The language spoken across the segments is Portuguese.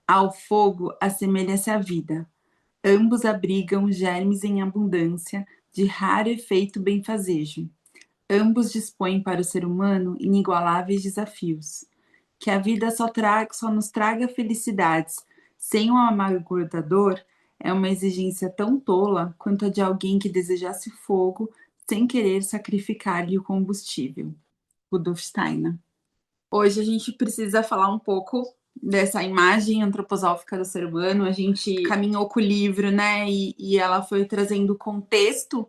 Ao fogo assemelha-se a vida. Ambos abrigam germes em abundância, de raro efeito benfazejo. Ambos dispõem para o ser humano inigualáveis desafios. Que a vida só nos traga felicidades, sem o amargor da dor, é uma exigência tão tola quanto a de alguém que desejasse fogo sem querer sacrificar-lhe o combustível. Rudolf Steiner. Hoje a gente precisa falar um pouco dessa imagem antroposófica do ser humano. A gente caminhou com o livro, né? E ela foi trazendo contexto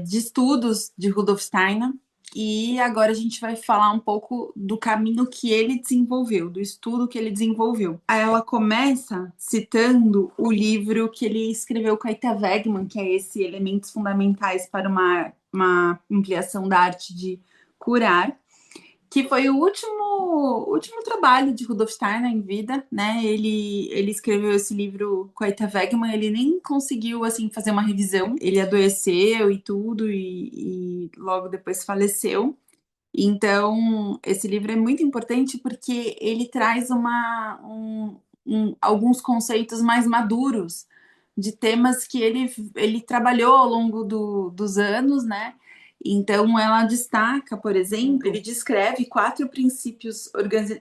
de estudos de Rudolf Steiner. E agora a gente vai falar um pouco do caminho que ele desenvolveu, do estudo que ele desenvolveu. Aí ela começa citando o livro que ele escreveu com a Ita Wegman, que é esse Elementos Fundamentais para uma Ampliação da Arte de Curar, que foi o último trabalho de Rudolf Steiner em vida, né? Ele escreveu esse livro com a Ita Wegman, ele nem conseguiu, assim, fazer uma revisão. Ele adoeceu e tudo, e logo depois faleceu. Então, esse livro é muito importante porque ele traz alguns conceitos mais maduros de temas que ele trabalhou ao longo dos anos, né? Então, ela destaca, por exemplo, ele descreve 4 princípios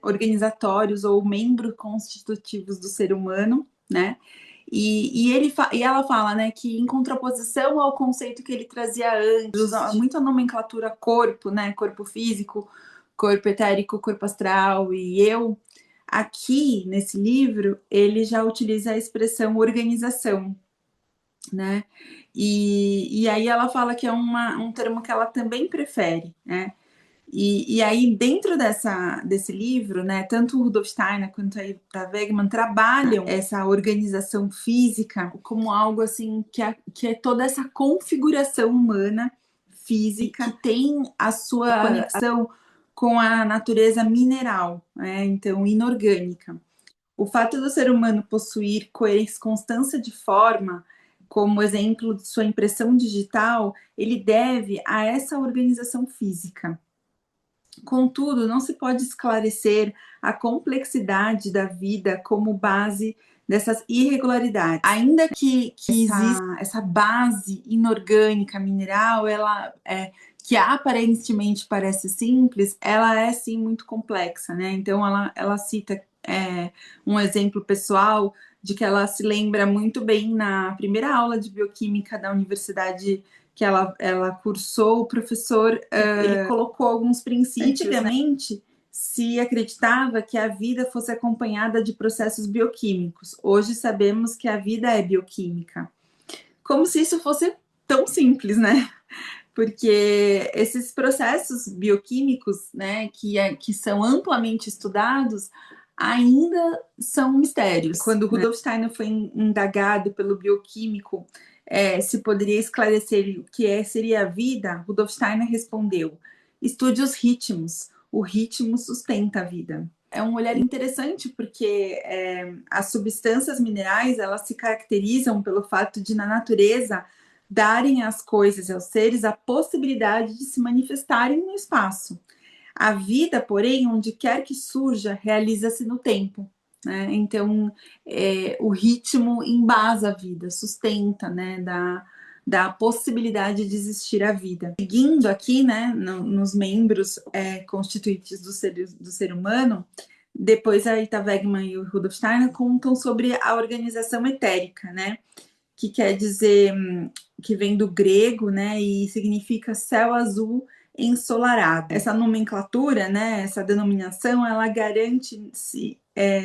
organizatórios ou membros constitutivos do ser humano, né? E ela fala, né, que em contraposição ao conceito que ele trazia antes, usa muito a nomenclatura corpo, né, corpo físico, corpo etérico, corpo astral e eu, aqui nesse livro ele já utiliza a expressão organização, né? E aí ela fala que é um termo que ela também prefere, né? E aí, dentro desse livro, né, tanto o Rudolf Steiner quanto a Ita Wegman trabalham essa organização física como algo assim que é toda essa configuração humana física que tem a sua conexão com a natureza mineral, né, então inorgânica. O fato do ser humano possuir constância de forma, como exemplo de sua impressão digital, ele deve a essa organização física. Contudo, não se pode esclarecer a complexidade da vida como base dessas irregularidades. Ainda que exista essa base inorgânica mineral, que aparentemente parece simples, ela é sim muito complexa, né? Então ela cita um exemplo pessoal de que ela se lembra muito bem na primeira aula de bioquímica da universidade que ela cursou, o professor ele colocou alguns princípios. Antigamente, né, se acreditava que a vida fosse acompanhada de processos bioquímicos. Hoje sabemos que a vida é bioquímica. Como se isso fosse tão simples, né? Porque esses processos bioquímicos, né, que são amplamente estudados, ainda são mistérios. Quando Rudolf Steiner foi indagado pelo bioquímico se poderia esclarecer o que seria a vida, Rudolf Steiner respondeu: estude os ritmos, o ritmo sustenta a vida. É um olhar interessante porque as substâncias minerais elas se caracterizam pelo fato de na natureza darem às coisas e aos seres a possibilidade de se manifestarem no espaço. A vida, porém, onde quer que surja, realiza-se no tempo. Né? Então, o ritmo embasa a vida, sustenta, né? Da possibilidade de existir a vida. Seguindo aqui, né, nos membros constituintes do ser humano, depois a Ita Wegman e o Rudolf Steiner contam sobre a organização etérica, né? Que quer dizer, que vem do grego, né, e significa céu azul ensolarado. Essa nomenclatura, né, essa denominação, ela garante-se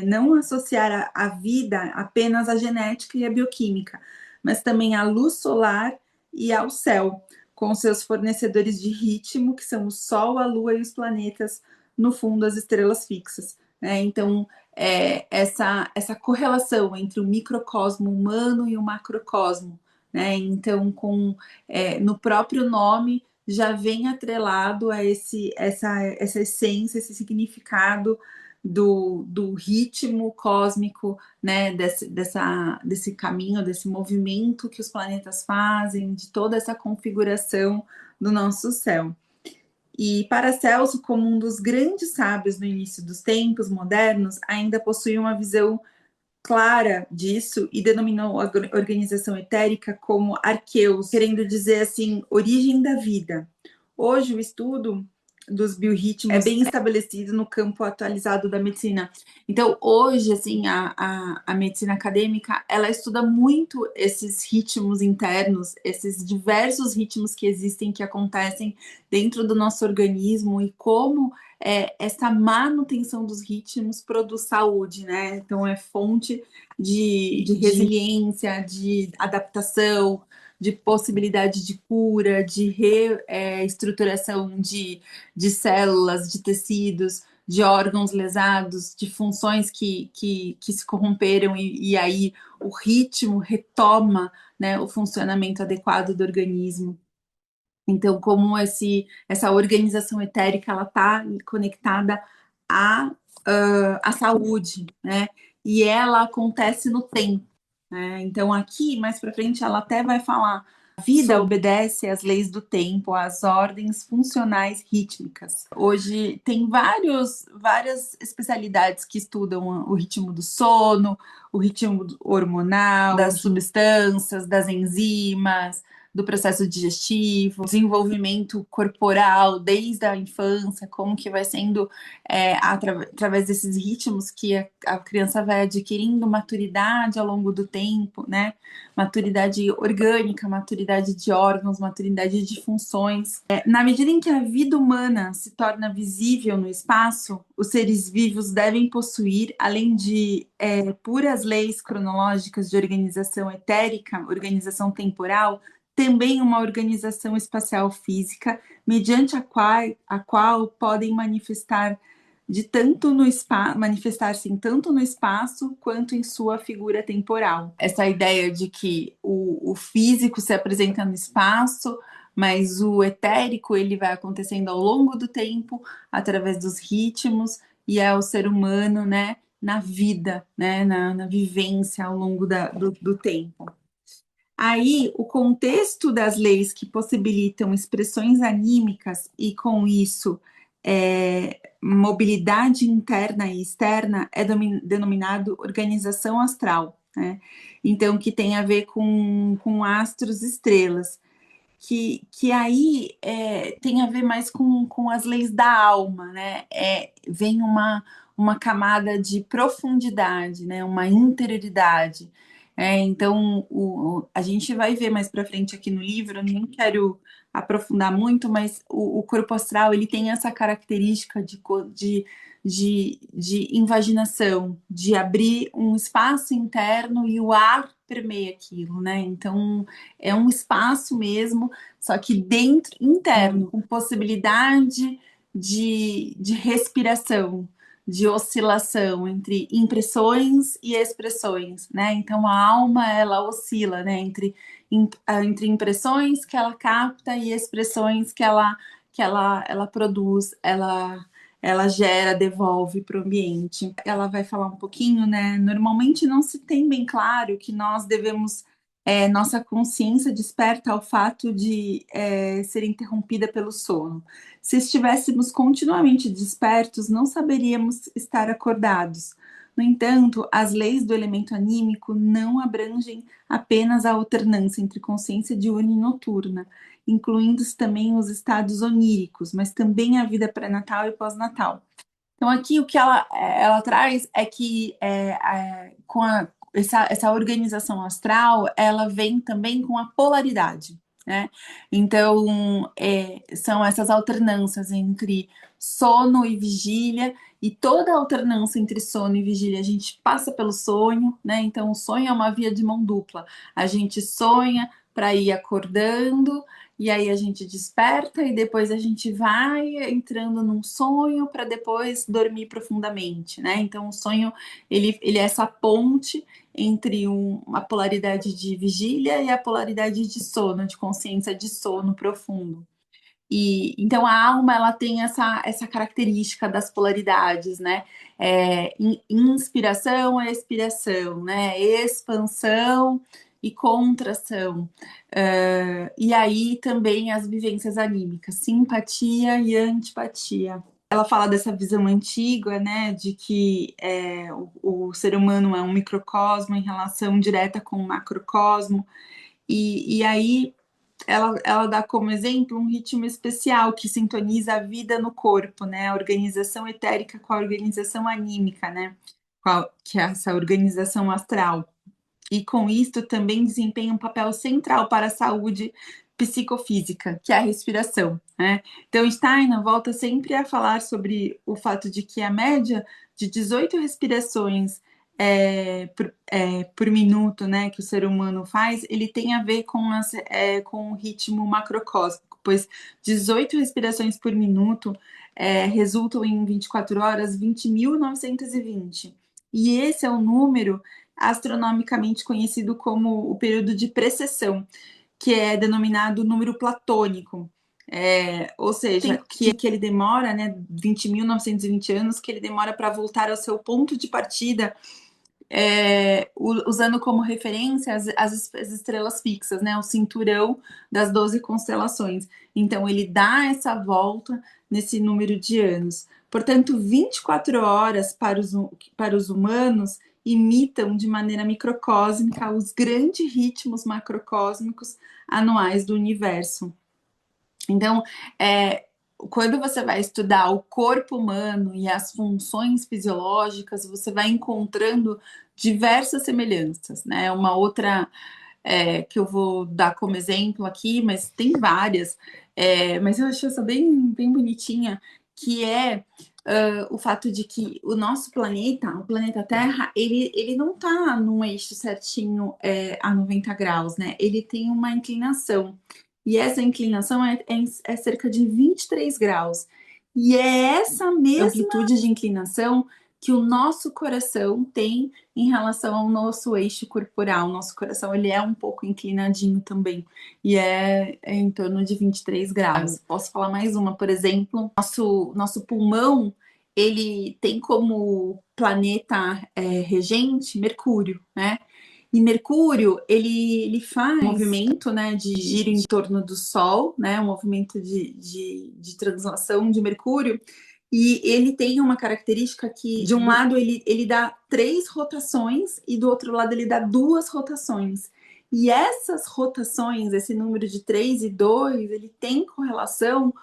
não associar a vida apenas à genética e à bioquímica, mas também à luz solar e ao céu, com seus fornecedores de ritmo, que são o Sol, a Lua e os planetas, no fundo, as estrelas fixas. Né? Então, essa correlação entre o microcosmo humano e o macrocosmo, né? Então, no próprio nome já vem atrelado a essa essência, esse significado do ritmo cósmico, né? Desse caminho, desse movimento que os planetas fazem, de toda essa configuração do nosso céu. E Paracelso, como um dos grandes sábios no início dos tempos modernos, ainda possui uma visão clara disso e denominou a organização etérica como arqueus, querendo dizer assim, origem da vida. Hoje o estudo dos biorritmos é bem estabelecido no campo atualizado da medicina. Então, hoje, assim, a medicina acadêmica, ela estuda muito esses ritmos internos, esses diversos ritmos que existem, que acontecem dentro do nosso organismo e como essa manutenção dos ritmos produz saúde, né? Então, é fonte de resiliência, de adaptação, de possibilidade de cura, de reestruturação de células, de tecidos, de órgãos lesados, de funções que se corromperam e aí o ritmo retoma, né, o funcionamento adequado do organismo. Então, como essa organização etérica ela está conectada à saúde, né? E ela acontece no tempo, né? Então, aqui, mais para frente, ela até vai falar: a vida obedece às leis do tempo, às ordens funcionais rítmicas. Hoje tem várias especialidades que estudam o ritmo do sono, o ritmo hormonal, das substâncias, das enzimas, do processo digestivo, desenvolvimento corporal desde a infância, como que vai sendo através desses ritmos que a criança vai adquirindo maturidade ao longo do tempo, né? Maturidade orgânica, maturidade de órgãos, maturidade de funções. Na medida em que a vida humana se torna visível no espaço, os seres vivos devem possuir, além de puras leis cronológicas de organização etérica, organização temporal, também uma organização espacial física, mediante a qual podem manifestar-se tanto no espaço quanto em sua figura temporal. Essa ideia de que o físico se apresenta no espaço, mas o etérico ele vai acontecendo ao longo do tempo, através dos ritmos, e é o ser humano, né, na vida, né, na vivência ao longo do tempo. Aí, o contexto das leis que possibilitam expressões anímicas e, com isso, mobilidade interna e externa é denominado organização astral, né? Então, que tem a ver com astros, estrelas, que aí tem a ver mais com as leis da alma, né? Vem uma camada de profundidade, né? Uma interioridade. Então, a gente vai ver mais para frente aqui no livro, eu nem quero aprofundar muito, mas o corpo astral ele tem essa característica de invaginação, de abrir um espaço interno e o ar permeia aquilo, né? Então, é um espaço mesmo, só que dentro, interno, com possibilidade de respiração, de oscilação entre impressões e expressões, né? Então a alma ela oscila, né? Entre impressões que ela capta e expressões que ela produz, ela gera, devolve para o ambiente. Ela vai falar um pouquinho, né? Normalmente não se tem bem claro que nós devemos nossa consciência desperta ao fato de ser interrompida pelo sono. Se estivéssemos continuamente despertos, não saberíamos estar acordados. No entanto, as leis do elemento anímico não abrangem apenas a alternância entre consciência diurna e noturna, incluindo-se também os estados oníricos, mas também a vida pré-natal e pós-natal. Então, aqui o que ela traz é que essa organização astral, ela vem também com a polaridade, né? Então, são essas alternâncias entre sono e vigília, e toda alternância entre sono e vigília, a gente passa pelo sonho, né? Então, o sonho é uma via de mão dupla. A gente sonha para ir acordando, e aí a gente desperta e depois a gente vai entrando num sonho para depois dormir profundamente, né? Então o sonho ele é essa ponte entre uma polaridade de vigília e a polaridade de sono, de consciência de sono profundo. E então a alma ela tem essa característica das polaridades, né? Inspiração, expiração, né? Expansão e contração. E aí também as vivências anímicas, simpatia e antipatia. Ela fala dessa visão antiga, né, de que o ser humano é um microcosmo em relação direta com o macrocosmo, e aí ela dá como exemplo um ritmo especial que sintoniza a vida no corpo, né, a organização etérica com a organização anímica, né, que é essa organização astral. E com isto também desempenha um papel central para a saúde psicofísica, que é a respiração, né? Então, Steiner volta sempre a falar sobre o fato de que a média de 18 respirações por minuto, né, que o ser humano faz, ele tem a ver com o ritmo macrocósmico, pois 18 respirações por minuto resultam em 24 horas 20.920. E esse é o número astronomicamente conhecido como o período de precessão, que é denominado número platônico. Ou seja, que ele demora, né, 20.920 anos, que ele demora para voltar ao seu ponto de partida, usando como referência as estrelas fixas, né, o cinturão das 12 constelações. Então, ele dá essa volta nesse número de anos. Portanto, 24 horas para os humanos imitam de maneira microcósmica os grandes ritmos macrocósmicos anuais do universo. Então, quando você vai estudar o corpo humano e as funções fisiológicas, você vai encontrando diversas semelhanças, né? Uma outra que eu vou dar como exemplo aqui, mas tem várias, mas eu achei essa bem bonitinha, que é o fato de que o nosso planeta, o planeta Terra, ele não está num eixo certinho a 90 graus, né? Ele tem uma inclinação. E essa inclinação é cerca de 23 graus. E é essa mesma amplitude de inclinação que o nosso coração tem em relação ao nosso eixo corporal. O nosso coração ele é um pouco inclinadinho também. E é em torno de 23 graus. Posso falar mais uma, por exemplo, nosso pulmão, ele tem como planeta regente Mercúrio, né? E Mercúrio, ele faz um movimento, né, de giro em torno do Sol, né, um movimento de translação de Mercúrio, e ele tem uma característica que, de um lado, ele dá 3 rotações e do outro lado ele dá 2 rotações. E essas rotações, esse número de 3 e 2, ele tem correlação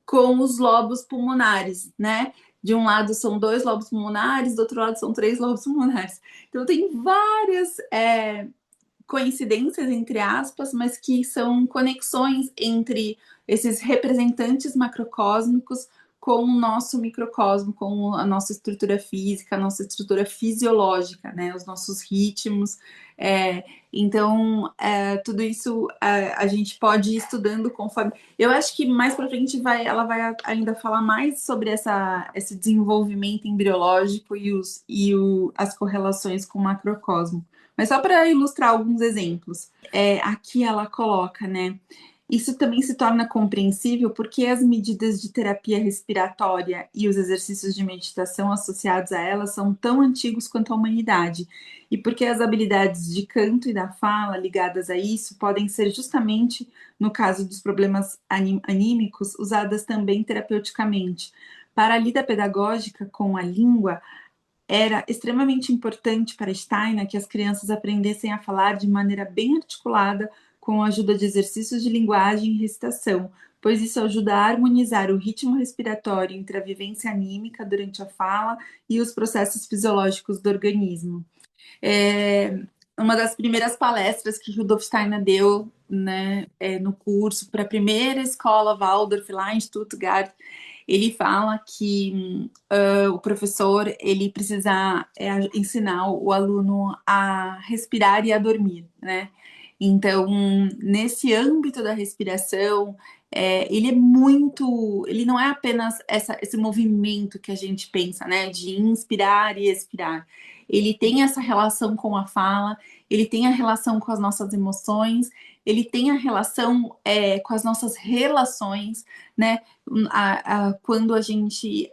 com os lobos pulmonares, né? De um lado são 2 lobos pulmonares, do outro lado são 3 lobos pulmonares. Então tem várias coincidências, entre aspas, mas que são conexões entre esses representantes macrocósmicos com o nosso microcosmo, com a nossa estrutura física, a nossa estrutura fisiológica, né? Os nossos ritmos. Então, tudo isso a gente pode ir estudando conforme. Eu acho que mais para frente ela vai ainda falar mais sobre esse desenvolvimento embriológico e as correlações com o macrocosmo. Mas só para ilustrar alguns exemplos, aqui ela coloca, né? Isso também se torna compreensível porque as medidas de terapia respiratória e os exercícios de meditação associados a elas são tão antigos quanto a humanidade, e porque as habilidades de canto e da fala ligadas a isso podem ser justamente, no caso dos problemas anímicos, usadas também terapeuticamente. Para a lida pedagógica com a língua, era extremamente importante para Steiner que as crianças aprendessem a falar de maneira bem articulada, com a ajuda de exercícios de linguagem e recitação, pois isso ajuda a harmonizar o ritmo respiratório entre a vivência anímica durante a fala e os processos fisiológicos do organismo. Uma das primeiras palestras que Rudolf Steiner deu, né, no curso para a primeira escola Waldorf lá em Stuttgart, ele fala que o professor ele precisa ensinar o aluno a respirar e a dormir, né? Então, nesse âmbito da respiração, ele não é apenas esse movimento que a gente pensa, né, de inspirar e expirar. Ele tem essa relação com a fala, ele tem a relação com as nossas emoções, ele tem a relação com as nossas relações, né? Quando a gente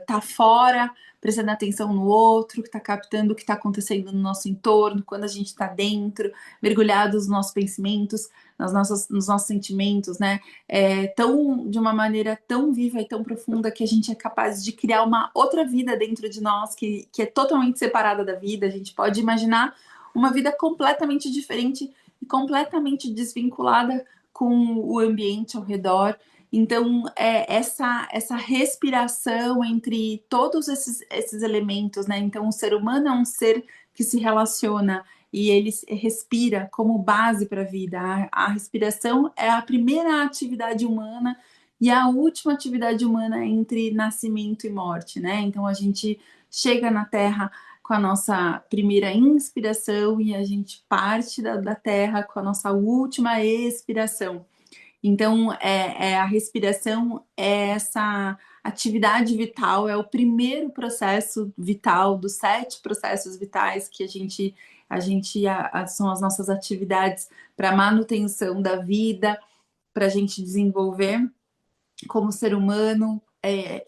tá fora, prestando atenção no outro, que está captando o que está acontecendo no nosso entorno, quando a gente está dentro, mergulhado nos nossos pensamentos, nos nossos sentimentos, né? De uma maneira tão viva e tão profunda que a gente é capaz de criar uma outra vida dentro de nós que é totalmente separada da vida. A gente pode imaginar uma vida completamente diferente e completamente desvinculada com o ambiente ao redor. Então, essa respiração entre todos esses elementos, né? Então, o ser humano é um ser que se relaciona e ele respira como base para a vida. A respiração é a primeira atividade humana e a última atividade humana entre nascimento e morte, né? Então, a gente chega na Terra com a nossa primeira inspiração e a gente parte da Terra com a nossa última expiração. Então, a respiração é essa atividade vital, é o primeiro processo vital dos 7 processos vitais que são as nossas atividades para manutenção da vida, para a gente desenvolver como ser humano,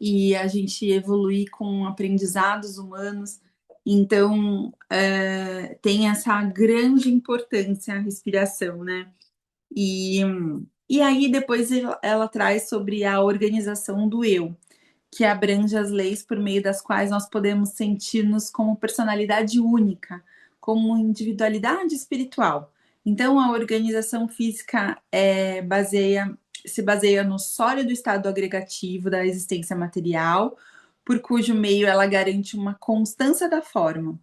e a gente evoluir com aprendizados humanos. Então, tem essa grande importância a respiração, né? E, e aí depois ela traz sobre a organização do eu, que abrange as leis por meio das quais nós podemos sentir-nos como personalidade única, como individualidade espiritual. Então, a organização física se baseia no sólido estado agregativo da existência material, por cujo meio ela garante uma constância da forma.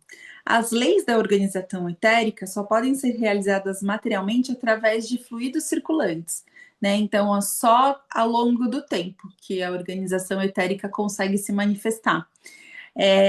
As leis da organização etérica só podem ser realizadas materialmente através de fluidos circulantes, né? Então, é só ao longo do tempo que a organização etérica consegue se manifestar.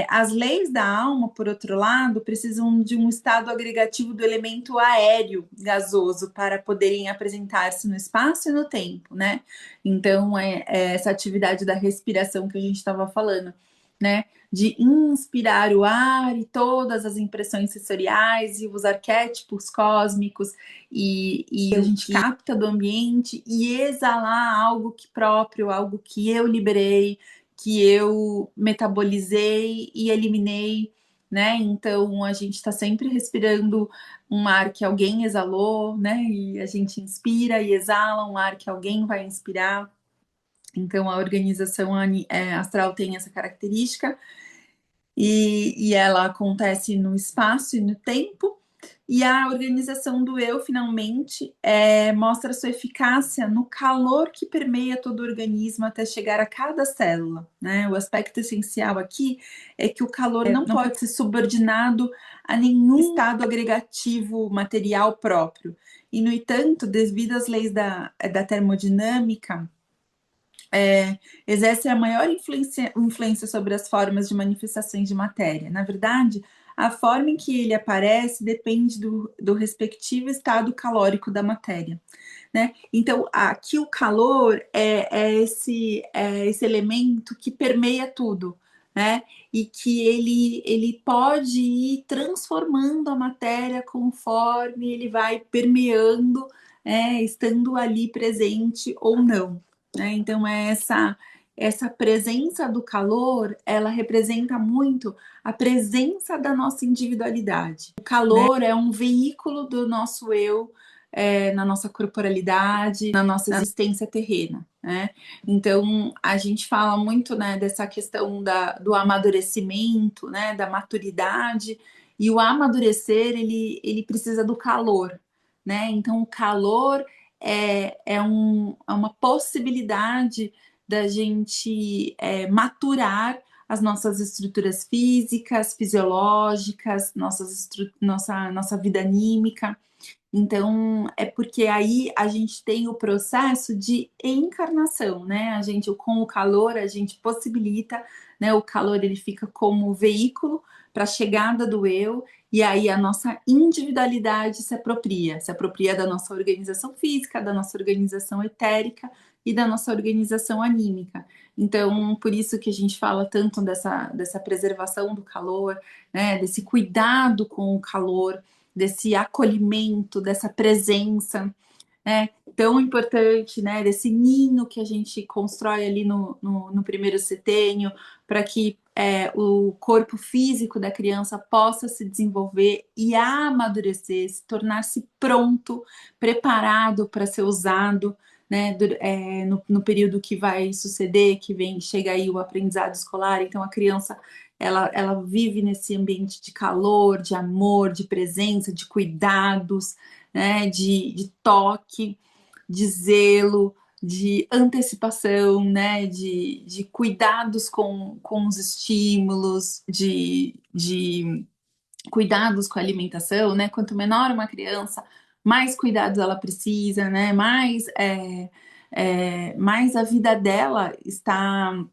As leis da alma, por outro lado, precisam de um estado agregativo do elemento aéreo gasoso para poderem apresentar-se no espaço e no tempo, né? Então, essa atividade da respiração que a gente estava falando, né? De inspirar o ar e todas as impressões sensoriais e os arquétipos cósmicos e a gente capta do ambiente e exalar algo que próprio, algo que eu liberei, que eu metabolizei e eliminei, né? Então a gente está sempre respirando um ar que alguém exalou, né? E a gente inspira e exala um ar que alguém vai inspirar. Então a organização astral tem essa característica e ela acontece no espaço e no tempo. E a organização do eu, finalmente, mostra sua eficácia no calor que permeia todo o organismo até chegar a cada célula, né? O aspecto essencial aqui é que o calor não pode ser subordinado a nenhum estado agregativo material próprio. E, no entanto, devido às leis da termodinâmica, exerce a maior influência sobre as formas de manifestações de matéria. Na verdade, a forma em que ele aparece depende do respectivo estado calórico da matéria, né? Então, aqui o calor é esse elemento que permeia tudo, né? E que ele pode ir transformando a matéria conforme ele vai permeando, estando ali presente ou não, né? Então, essa presença do calor, ela representa muito a presença da nossa individualidade. O calor é um veículo do nosso eu, na nossa corporalidade, na nossa existência terrena, né? Então, a gente fala muito, né, dessa questão do amadurecimento, né, da maturidade, e o amadurecer, ele precisa do calor, né? Então, o calor é uma possibilidade da gente maturar as nossas estruturas físicas, fisiológicas, nossa vida anímica. Então, é porque aí a gente tem o processo de encarnação, né? Com o calor, a gente possibilita, né? O calor, ele fica como veículo para a chegada do eu, e aí a nossa individualidade se apropria da nossa organização física, da nossa organização etérica e da nossa organização anímica. Então, por isso que a gente fala tanto dessa preservação do calor, né? Desse cuidado com o calor, desse acolhimento, dessa presença, né, tão importante, né, desse ninho que a gente constrói ali no primeiro setênio, para que o corpo físico da criança possa se desenvolver e amadurecer, se tornar-se pronto, preparado para ser usado, né, no período que vai suceder, chega aí o aprendizado escolar. Então a criança ela vive nesse ambiente de calor, de amor, de presença, de cuidados, né, de toque, de zelo, de antecipação, né, de cuidados com os estímulos, de cuidados com a alimentação, né? Quanto menor uma criança, mais cuidados ela precisa, né? Mais a vida dela está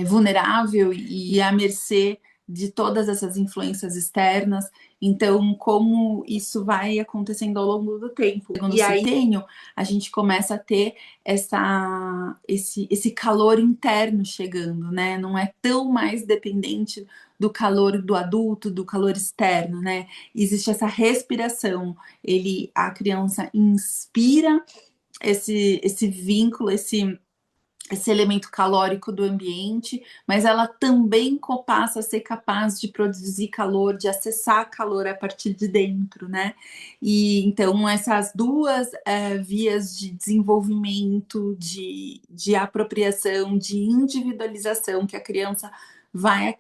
vulnerável e à mercê de todas essas influências externas. Então, como isso vai acontecendo ao longo do tempo. E aí, a gente começa a ter esse calor interno chegando, né? Não é tão mais dependente do calor do adulto, do calor externo, né? Existe essa respiração. A criança inspira esse vínculo, esse elemento calórico do ambiente, mas ela também passa a ser capaz de produzir calor, de acessar calor a partir de dentro, né? E então essas duas vias de desenvolvimento, de apropriação, de individualização que a criança vai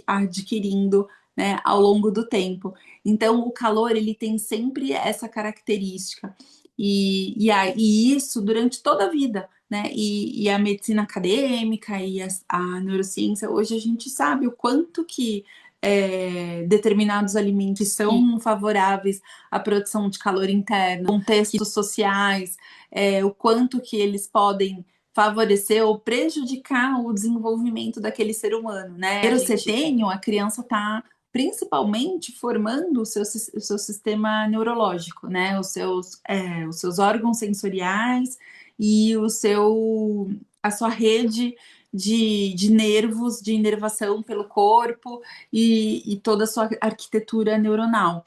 adquirindo, né, ao longo do tempo. Então o calor ele tem sempre essa característica e isso durante toda a vida, né? E a medicina acadêmica e a neurociência, hoje a gente sabe o quanto que determinados alimentos são favoráveis à produção de calor interno, contextos sociais, o quanto que eles podem favorecer ou prejudicar o desenvolvimento daquele ser humano, né? Primeiro setênio, a criança está principalmente formando o seu sistema neurológico, né? Os seus órgãos sensoriais e a sua rede de nervos, de inervação pelo corpo e toda a sua arquitetura neuronal.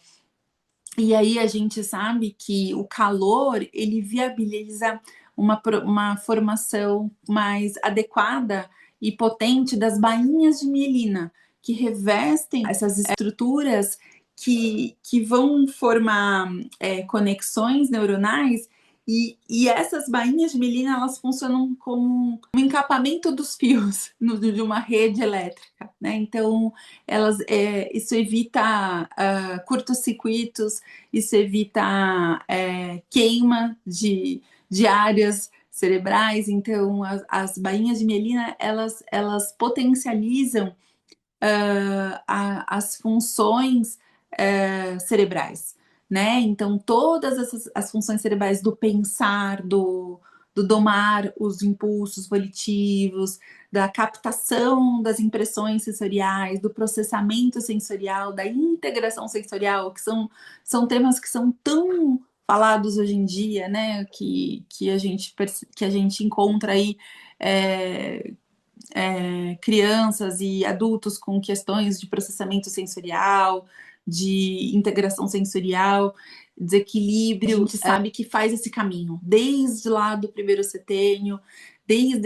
E aí a gente sabe que o calor, ele viabiliza uma formação mais adequada e potente das bainhas de mielina, que revestem essas estruturas que vão formar conexões neuronais e essas bainhas de mielina, elas funcionam como um encapamento dos fios de uma rede elétrica, né? Então, isso evita curtos-circuitos, isso evita queima de áreas cerebrais. Então, as bainhas de mielina, elas potencializam as funções cerebrais, né? Então, todas as funções cerebrais do pensar, do domar os impulsos volitivos, da captação das impressões sensoriais, do processamento sensorial, da integração sensorial, são temas que são tão falados hoje em dia, né? Que a gente encontra aí crianças e adultos com questões de processamento sensorial, de integração sensorial, desequilíbrio. A gente sabe que faz esse caminho, desde lá do primeiro setênio, desde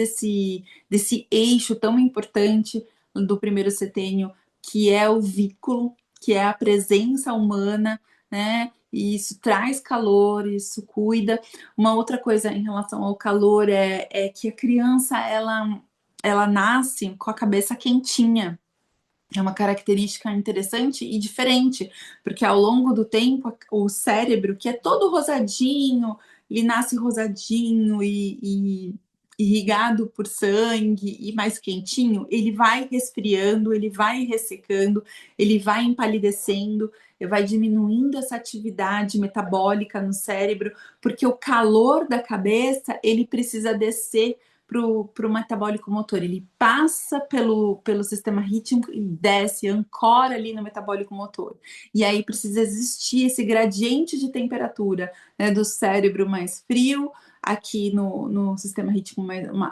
desse eixo tão importante do primeiro setênio, que é o vínculo, que é a presença humana, né? E isso traz calor, isso cuida. Uma outra coisa em relação ao calor é que a criança, ela nasce com a cabeça quentinha. É uma característica interessante e diferente, porque ao longo do tempo, o cérebro, que é todo rosadinho, ele nasce rosadinho e irrigado por sangue e mais quentinho, ele vai resfriando, ele vai ressecando, ele vai empalidecendo, vai diminuindo essa atividade metabólica no cérebro, porque o calor da cabeça, ele precisa descer para o metabólico motor. Ele passa pelo sistema rítmico e desce, ancora ali no metabólico motor. E aí precisa existir esse gradiente de temperatura, né, do cérebro mais frio, aqui no sistema rítmico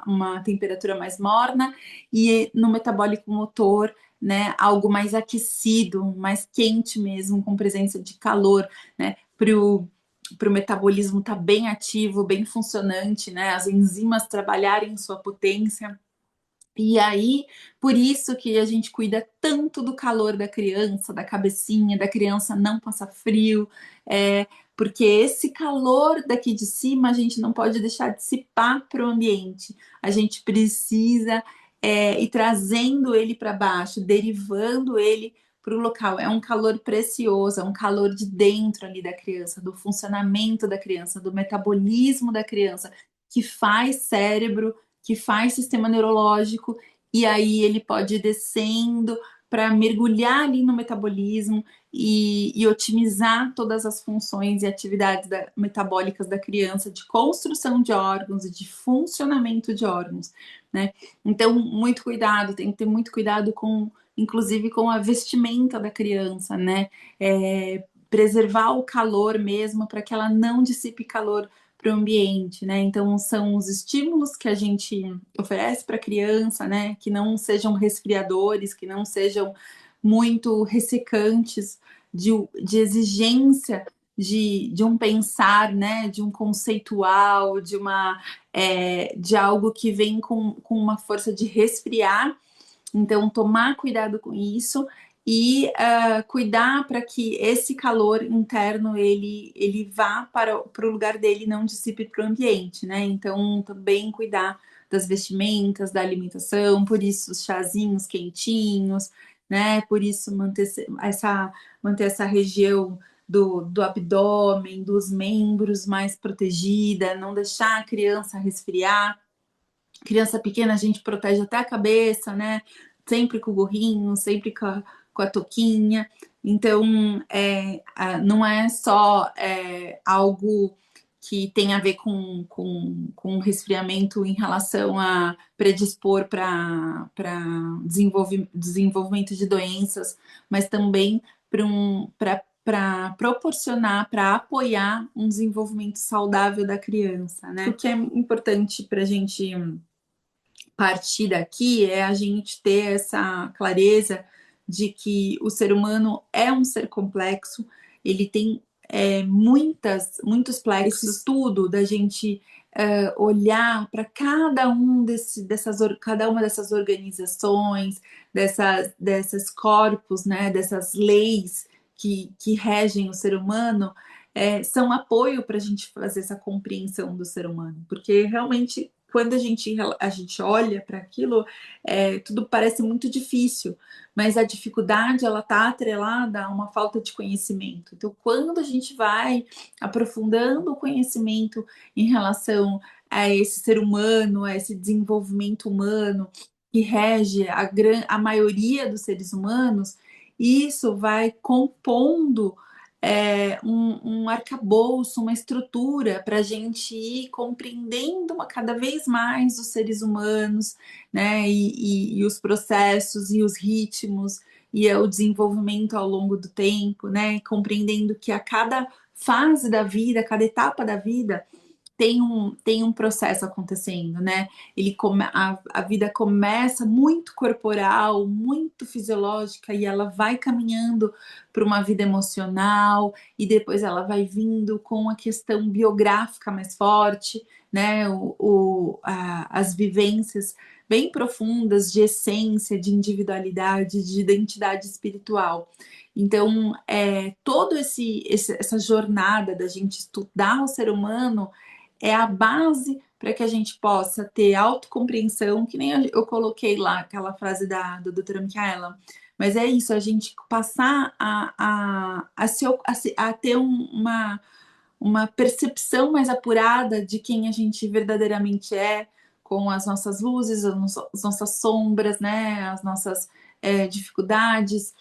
uma temperatura mais morna, e no metabólico motor, né, algo mais aquecido, mais quente mesmo, com presença de calor, né, para o metabolismo estar bem ativo, bem funcionante, né? As enzimas trabalharem em sua potência. E aí, por isso que a gente cuida tanto do calor da criança, da cabecinha, da criança não passar frio, porque esse calor daqui de cima a gente não pode deixar dissipar para o ambiente. A gente precisa ir trazendo ele para baixo, derivando ele para o local. É um calor precioso, é um calor de dentro ali da criança, do funcionamento da criança, do metabolismo da criança, que faz cérebro, que faz sistema neurológico, e aí ele pode ir descendo para mergulhar ali no metabolismo e otimizar todas as funções e atividades metabólicas da criança, de construção de órgãos e de funcionamento de órgãos, né? Então, muito cuidado, tem que ter muito cuidado com, inclusive, com a vestimenta da criança, né? Preservar o calor mesmo para que ela não dissipe calor para o ambiente, né? Então, são os estímulos que a gente oferece para a criança, né? Que não sejam resfriadores, que não sejam muito ressecantes, de exigência de um pensar, né? De um conceitual, de algo que vem com uma força de resfriar. Então, tomar cuidado com isso e cuidar para que esse calor interno ele vá para o lugar dele e não dissipe para o ambiente, né? Então, também cuidar das vestimentas, da alimentação, por isso os chazinhos quentinhos, né? Por isso manter essa região do abdômen, dos membros mais protegida, não deixar a criança resfriar. Criança pequena a gente protege até a cabeça, né? Sempre com o gorrinho, sempre com a touquinha. Então, não é só algo que tem a ver com resfriamento em relação a predispor para desenvolvimento de doenças, mas também para proporcionar, para apoiar um desenvolvimento saudável da criança, né? O que é importante para a gente partir daqui é a gente ter essa clareza de que o ser humano é um ser complexo, ele tem muitos plexos. Esse estudo da gente olhar para cada uma dessas organizações, dessas corpos, né, dessas leis que regem o ser humano, são apoio para a gente fazer essa compreensão do ser humano, porque realmente quando a gente olha para aquilo, tudo parece muito difícil, mas a dificuldade ela está atrelada a uma falta de conhecimento. Então, quando a gente vai aprofundando o conhecimento em relação a esse ser humano, a esse desenvolvimento humano que rege a maioria dos seres humanos, isso vai compondo um arcabouço, uma estrutura para a gente ir compreendendo cada vez mais os seres humanos, né? E os processos e os ritmos e o desenvolvimento ao longo do tempo, né? Compreendendo que a cada fase da vida, cada etapa da vida tem um processo acontecendo, né? A vida começa muito corporal, muito fisiológica, e ela vai caminhando para uma vida emocional, e depois ela vai vindo com a questão biográfica mais forte, né? As vivências bem profundas de essência, de individualidade, de identidade espiritual. Então, toda essa jornada da gente estudar o ser humano é a base para que a gente possa ter autocompreensão, que nem eu coloquei lá aquela frase da doutora Micaela, mas é isso, a gente passar a ter uma percepção mais apurada de quem a gente verdadeiramente é, com as nossas luzes, as nossas sombras, né, as nossas dificuldades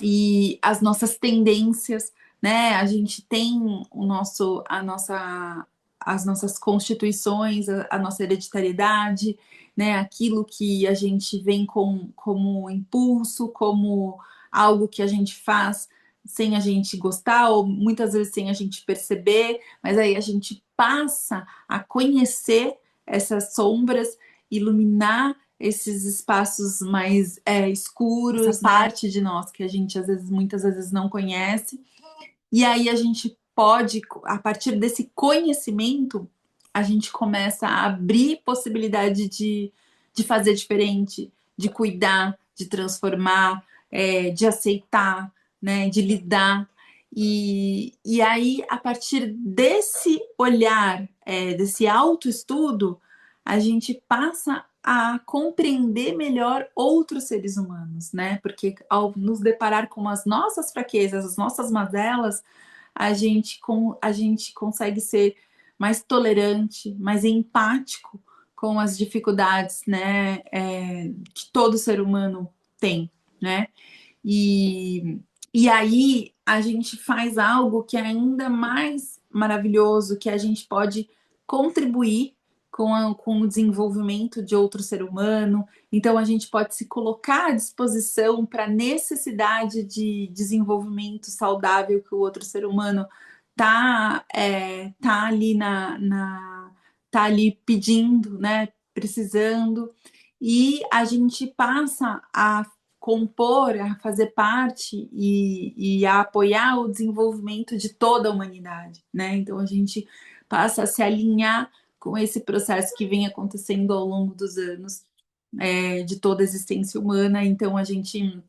e as nossas tendências, né? A gente tem as nossas constituições, a nossa hereditariedade, né? Aquilo que a gente vem como impulso, como algo que a gente faz sem a gente gostar, ou muitas vezes sem a gente perceber, mas aí a gente passa a conhecer essas sombras, iluminar esses espaços mais escuros, essa parte de nós que a gente muitas vezes não conhece. E aí a gente pode, a partir desse conhecimento, a gente começa a abrir possibilidade de fazer diferente, de cuidar, de transformar, de aceitar, né, de lidar. E aí, a partir desse olhar, desse autoestudo, a gente passa a compreender melhor outros seres humanos, né? Porque ao nos deparar com as nossas fraquezas, as nossas mazelas, a gente consegue ser mais tolerante, mais empático com as dificuldades, né, que todo ser humano tem, né? E, e aí a gente faz algo que é ainda mais maravilhoso, que a gente pode contribuir com o desenvolvimento de outro ser humano. Então a gente pode se colocar à disposição para a necessidade de desenvolvimento saudável que o outro ser humano tá ali tá ali pedindo, né? Precisando. E a gente passa a compor, a fazer parte e a apoiar o desenvolvimento de toda a humanidade, né? Então a gente passa a se alinhar com esse processo que vem acontecendo ao longo dos anos, de toda a existência humana. Então a gente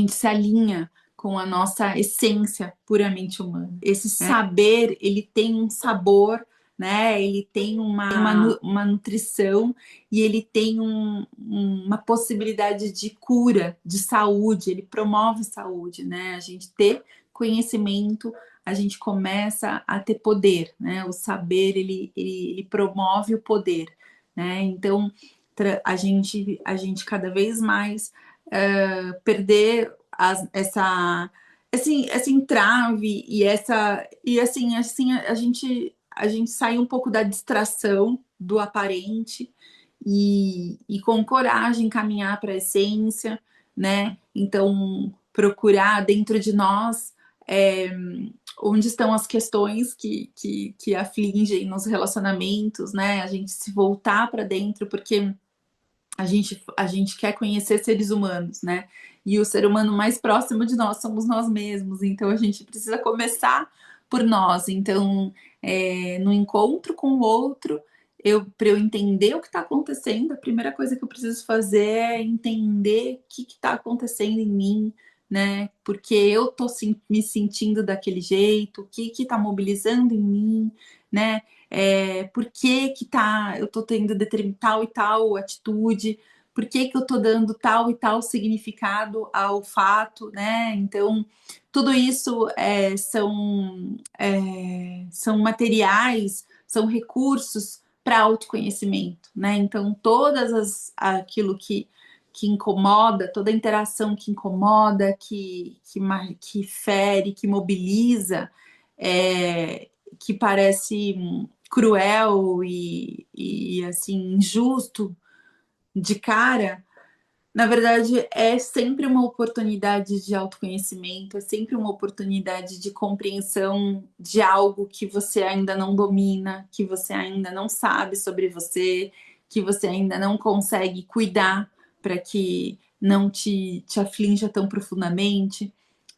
se alinha com a nossa essência puramente humana. Esse saber, ele tem um sabor, né? Ele tem uma nutrição e ele tem uma possibilidade de cura, de saúde, ele promove saúde, né? A gente ter conhecimento, a gente começa a ter poder, né? O saber, ele promove o poder, né? Então, a gente cada vez mais perder esse entrave e assim a gente sai um pouco da distração do aparente e com coragem caminhar para a essência, né? Então procurar dentro de nós onde estão as questões que afligem nos relacionamentos, né? A gente se voltar para dentro, porque a gente quer conhecer seres humanos, né? E o ser humano mais próximo de nós somos nós mesmos, então a gente precisa começar por nós. Então, no encontro com o outro, para eu entender o que está acontecendo, a primeira coisa que eu preciso fazer é entender o que está acontecendo em mim, né? Porque eu estou me sentindo daquele jeito, o que está mobilizando em mim, né? Por que que eu tô tendo tal e tal atitude, por que que eu tô dando tal e tal significado ao fato, né? Então, tudo isso são materiais, são recursos para autoconhecimento, né? Então, aquilo que incomoda, toda interação que incomoda, que fere, que mobiliza, que parece cruel e assim injusto de cara, na verdade é sempre uma oportunidade de autoconhecimento, é sempre uma oportunidade de compreensão de algo que você ainda não domina, que você ainda não sabe sobre você, que você ainda não consegue cuidar para que não te aflinja tão profundamente.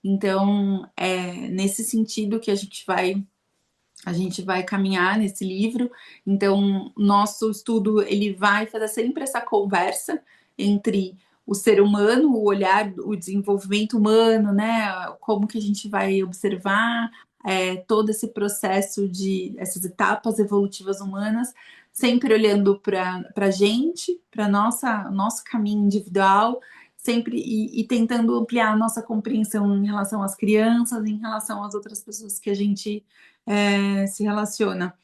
Então, é nesse sentido que a gente vai caminhar nesse livro. Então, nosso estudo ele vai fazer sempre essa conversa entre o ser humano, o olhar, o desenvolvimento humano, né? Como que a gente vai observar todo esse processo essas etapas evolutivas humanas, sempre olhando para a gente, para nosso caminho individual, sempre e tentando ampliar a nossa compreensão em relação às crianças, em relação às outras pessoas que a gente se relaciona.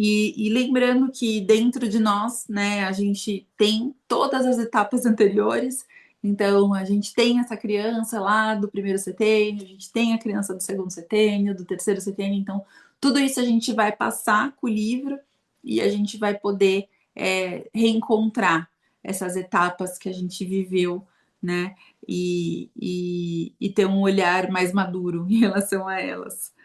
E lembrando que dentro de nós, né, a gente tem todas as etapas anteriores. Então, a gente tem essa criança lá do primeiro setênio, a gente tem a criança do segundo setênio, do terceiro setênio. Então, tudo isso a gente vai passar com o livro e a gente vai poder reencontrar essas etapas que a gente viveu, né? E ter um olhar mais maduro em relação a elas.